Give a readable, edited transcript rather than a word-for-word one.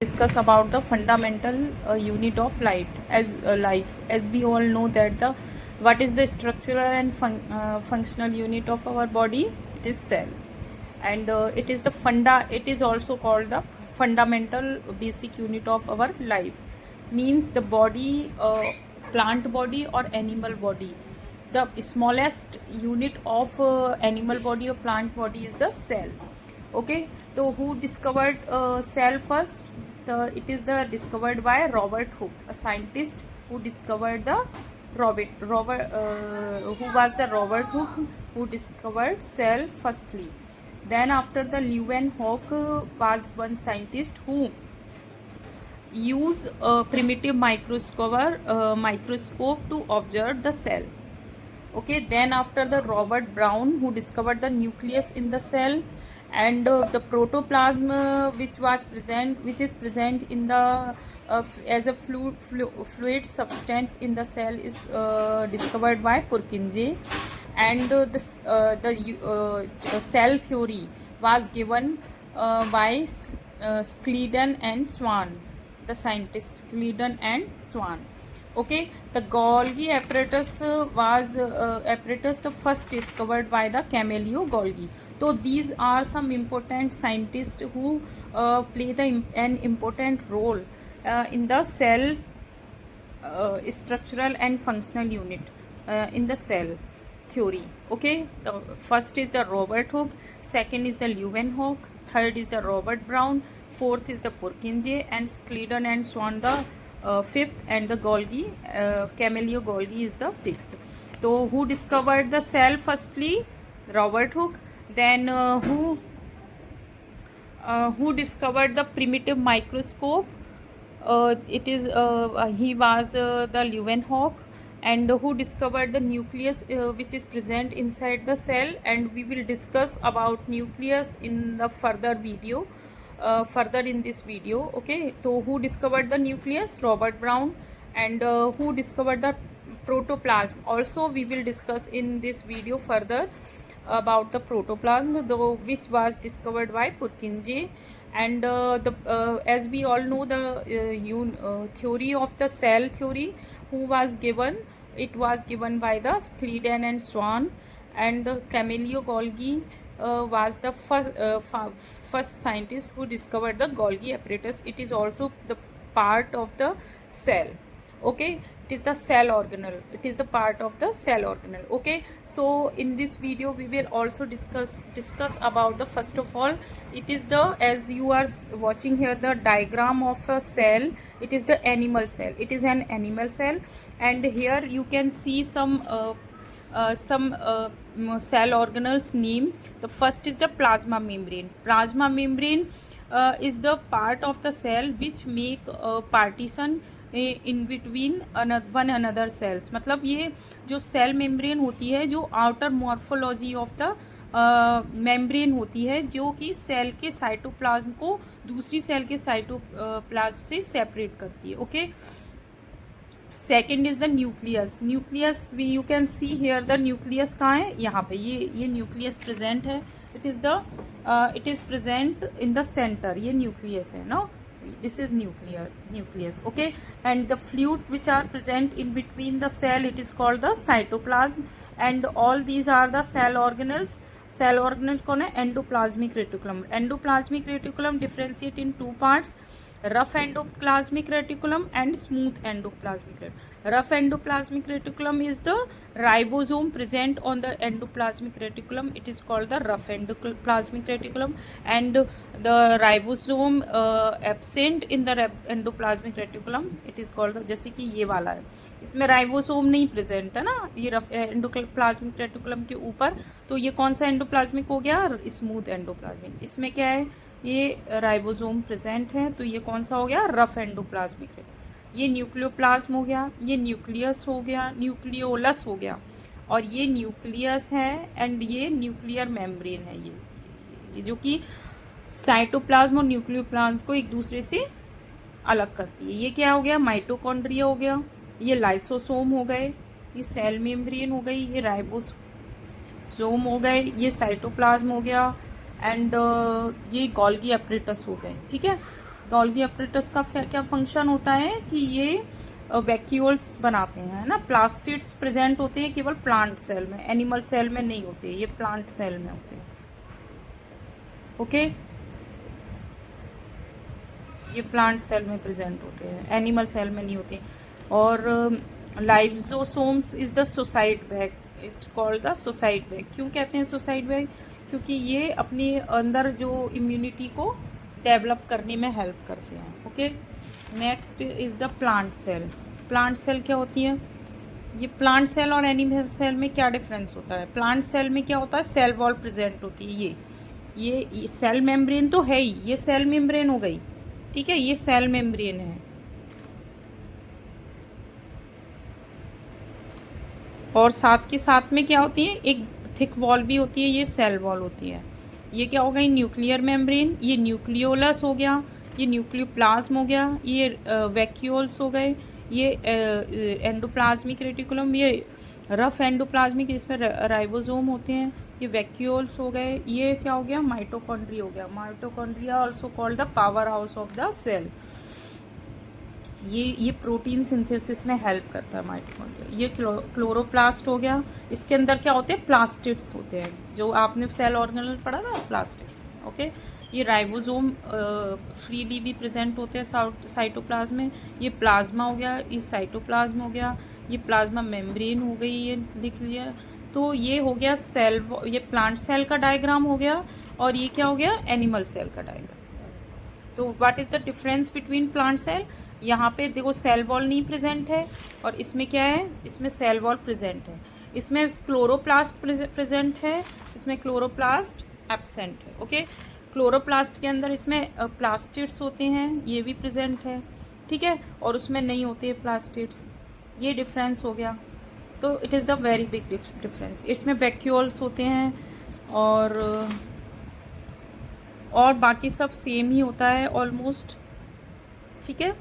Discuss about the fundamental unit of life. As we all know that the what is the structural and functional unit of our body? It is cell, and it is the it is also called the fundamental basic unit of our life. Means the body, plant body or animal body. The smallest unit of animal body or plant body is the cell. Okay, so who discovered cell first? It is the discovered by Robert Hooke, a scientist who discovered the who was the Robert Hooke, who discovered cell firstly. Then after the Leeuwenhoek was one scientist who used a primitive microscope to observe the cell. Okay, then after the Robert Brown, who discovered the nucleus in the cell, and the protoplasm, which is present in the as a fluid substance in the cell, is discovered by Purkinje, and the cell theory was given by Schleiden and Swan, the scientist Schleiden and Swan. Okay, the Golgi apparatus the first discovered by the Camillo Golgi. So these are some important scientists who play an important role in the cell structural and functional unit in the cell theory. Okay, the first is the Robert Hooke, second is the Leeuwenhoek, third is the Robert Brown, fourth is the Purkinje, and Schleiden and Swan the fifth, and the Golgi, Camillo Golgi is the sixth. So who discovered the cell firstly? Robert Hooke. Then who discovered the primitive microscope? He was the Leeuwenhoek. And who discovered the nucleus which is present inside the cell, and we will discuss about nucleus in the further video. Further in this video. Okay, so who discovered the nucleus? Robert Brown. And who discovered the protoplasm? Also we will discuss in this video further about the protoplasm, which was discovered by Purkinje. And as we all know, the theory of the cell theory, who was given? It was given by the Schleiden and Swan, and the Camillo Golgi was the first scientist who discovered the Golgi apparatus. It is also the part of the cell. Okay, it is the cell organelle. It is the part of the cell organelle. Okay, so in this video we will also discuss about the, first of all, it is the, as you are watching here, the diagram of a cell. It is the animal cell. It is an animal cell, and here you can see some cell organelles name. The first is the plasma membrane. Plasma membrane is the part of the cell which make partition in between one another cells. मतलब ये जो cell membrane होती है, जो outer morphology of the membrane होती है, जो कि सेल के साइटोप्लाज्म को दूसरी सेल के साइटोप्लाज्म से सेपरेट करती है. Okay, second is the nucleus. Nucleus you can see here the nucleus कहाँ है? यहाँ पे ये न्यूक्लियस प्रेजेंट है. It is present in the centre. ये न्यूक्लियस है. No, this is nucleus. Okay, and the fluid which are present in between the cell, it is called the cytoplasm, and all these are the cell organelles. Cell organelles कौन है? Endoplasmic reticulum. Endoplasmic reticulum differentiate in two parts: rough endoplasmic reticulum and smooth endoplasmic reticulum. Rough endoplasmic reticulum is the ribosome present on the endoplasmic reticulum. It is called the rough endoplasmic reticulum. And the ribosome absent in the endoplasmic reticulum, it is called the, जैसे कि ये वाला है, इसमें ribosome नहीं present है ना, ये रफ एंडोप्लाज्मिक रेटिकुलम के ऊपर. तो ये कौन सा एंडोप्लाज्मिक हो गया? Smooth endoplasmic. इसमें क्या है? ये राइबोसोम प्रेजेंट है, तो ये कौन सा हो गया? Rough endoplasmic. ये न्यूक्लियोप्लाज्म हो गया, ये न्यूक्लियस हो गया, न्यूक्लियोलस हो गया, और ये न्यूक्लियस है, एंड ये न्यूक्लियर मेम्ब्रेन है. ये जो कि साइटोप्लाज्म और न्यूक्लियोप्लाज्म को एक दूसरे से अलग करती है. ये क्या हो गया? माइटोकॉन्ड्रिया हो गया, ये लाइसोसोम हो गए, ये सेल मेम्ब्रेन हो गई, ये राइबोसोम हो गए, ये साइटोप्लाज्म हो गया, एंड ये गोल्गी अपरेटस हो गए. ठीक है, गोल्गी अपरेटस का क्या फंक्शन होता है कि ये वैक्यूल्स बनाते हैं, है ना। प्लास्टिड्स प्रेजेंट होते हैं केवल प्लांट सेल में, एनिमल सेल में नहीं होते, ये प्लांट सेल में होते हैं। ओके, ये प्लांट सेल में प्रेजेंट होते हैं, एनिमल सेल में नहीं होते। और lysosomes is the suicide bag, it's called the suicide bag. क्यों कहते हैं सुसाइड बैग? क्योंकि ये अपने अंदर जो इम्यूनिटी को डेवलप करने में हेल्प करते हैं। Okay, next is the plant cell. Plant cell क्या होती है? ये प्लांट सेल और एनिमल सेल में क्या डिफरेंस होता है? प्लांट सेल में क्या होता है, सेल वॉल प्रेजेंट होती है। ये सेल मेम्ब्रेन तो है ही, ये सेल मेम्ब्रेन हो गई, ठीक है, ये सेल मेम्ब्रेन है। और साथ के साथ में क्या होती है, एक थिक वॉल भी होती है, ये सेल वॉल होती है। ये क्या हो गई, न्यूक्लियर मेम्ब्रेन, ये न्यूक्लियोलस हो गया, ये न्यूक्लियोप्लाज्म हो गया, ये वैक्यूल्स हो गए, ये एंडोप्लाज्मिक रेटिकुलम, ये रफ एंडोप्लाज्मिक जिसमें राइबोसोम होते हैं, ये वैक्यूल्स हो गए। ये क्या हो गया, माइटोकॉन्ड्रिया हो गया। Mitochondria also called the power house of the cell. ये प्रोटीन सिंथेसिस में हेल्प करता है माइटोकॉन्ड्रिया। ये क्लोरोप्लास्ट हो गया, इसके अंदर क्या होते हैं, प्लास्टिड्स होते हैं, जो आपने सेल ऑर्गेनल पढ़ा था, प्लास्टिड। ओके, ये राइबोसोम फ्रीली भी प्रेजेंट होते हैं साइटोप्लाज्म में। ये प्लाज्मा हो गया, ये साइटोप्लाज्म हो गया, ये प्लाज्मा मेम्ब्रेन हो गई, ये लिख लिया। तो ये हो गया सेल, ये प्लांट सेल का डायग्राम हो गया, और ये क्या हो गया, एनिमल सेल का डायग्राम। तो what is the difference between plant cell? यहाँ पे देखो सेल वॉल नहीं प्रेजेंट है, और इसमें क्या है, इसमें सेल वॉल प्रेजेंट है। इसमें क्लोरोप्लास्ट प्रेजेंट है, इसमें क्लोरोप्लास्ट एब्सेंट है। ओके, क्लोरोप्लास्ट के अंदर इसमें प्लास्टिड्स होते हैं, ये भी प्रेजेंट है, ठीक है, और उसमें नहीं होते प्लास्टिड्स। ये डिफरेंस हो गया। तो it is the very big difference. इसमें वैक्यूल्स होते हैं, और बाकी सब सेम ही होता है ऑलमोस्ट, ठीक है।